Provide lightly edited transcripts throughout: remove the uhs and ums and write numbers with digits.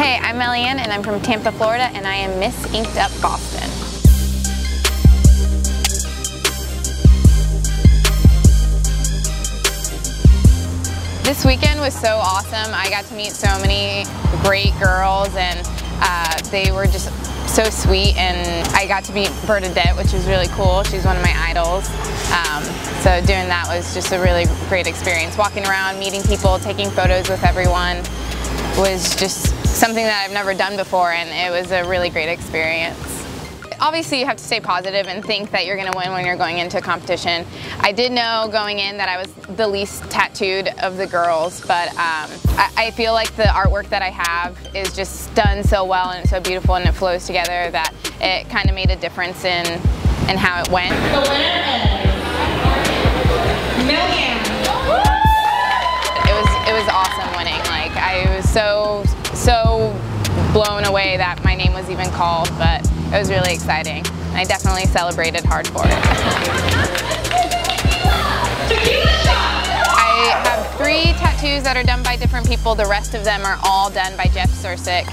Hey, I'm Melly-Ann and I'm from Tampa, Florida, and I am Miss Inked Up Boston. This weekend was so awesome. I got to meet so many great girls, and they were just so sweet, and I got to meet Bernadette, which was really cool. She's one of my idols. So doing that was just a really great experience. Walking around, meeting people, taking photos with everyone was just something that I've never done before, and it was a really great experience. Obviously you have to stay positive and think that you're going to win when you're going into a competition. I did know going in that I was the least tattooed of the girls, but I feel like the artwork that I have is just done so well and it's so beautiful and it flows together that it kind of made a difference in how it went. The winner is Melly-Ann. It was awesome winning. Like, I was so blown away that my name was even called, but it was really exciting. I definitely celebrated hard for it. I have 3 tattoos that are done by different people. The rest of them are all done by Jeff Sursick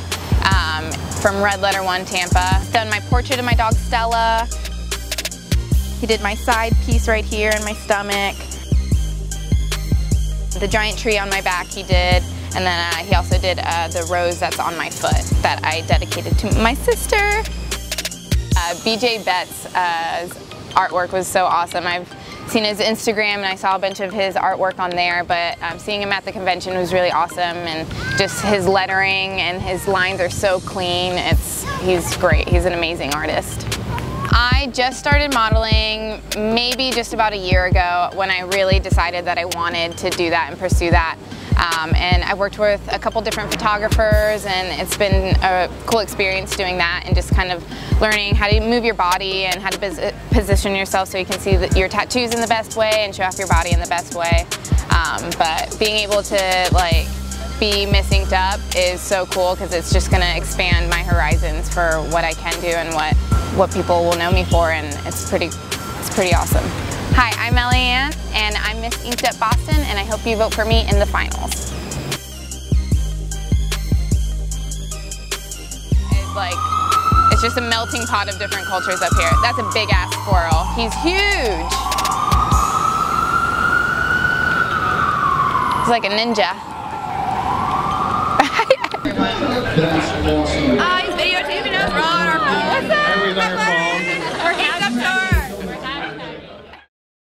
from Red Letter 1 Tampa. He's done my portrait of my dog Stella. He did my side piece right here in my stomach. The giant tree on my back he did. And then he also did the rose that's on my foot that I dedicated to my sister. BJ Betts' artwork was so awesome. I've seen his Instagram and I saw a bunch of his artwork on there, but seeing him at the convention was really awesome, and just his lettering and his lines are so clean. He's great. He's an amazing artist. I just started modeling maybe just about a year ago when I really decided that I wanted to do that and pursue that. And I worked with a couple different photographers, and it's been a cool experience doing that and just kind of learning how to move your body and how to position yourself so you can see your tattoos in the best way and show off your body in the best way. But being able to be Miss Inked Up is so cool because it's just going to expand my horizons for what I can do and what people will know me for, and it's pretty awesome. Hi, I'm Melly-Ann and I'm Miss Inked Up Boston, and I hope you vote for me in the finals. It's just a melting pot of different cultures up here. That's a big ass squirrel. He's huge. He's like a ninja.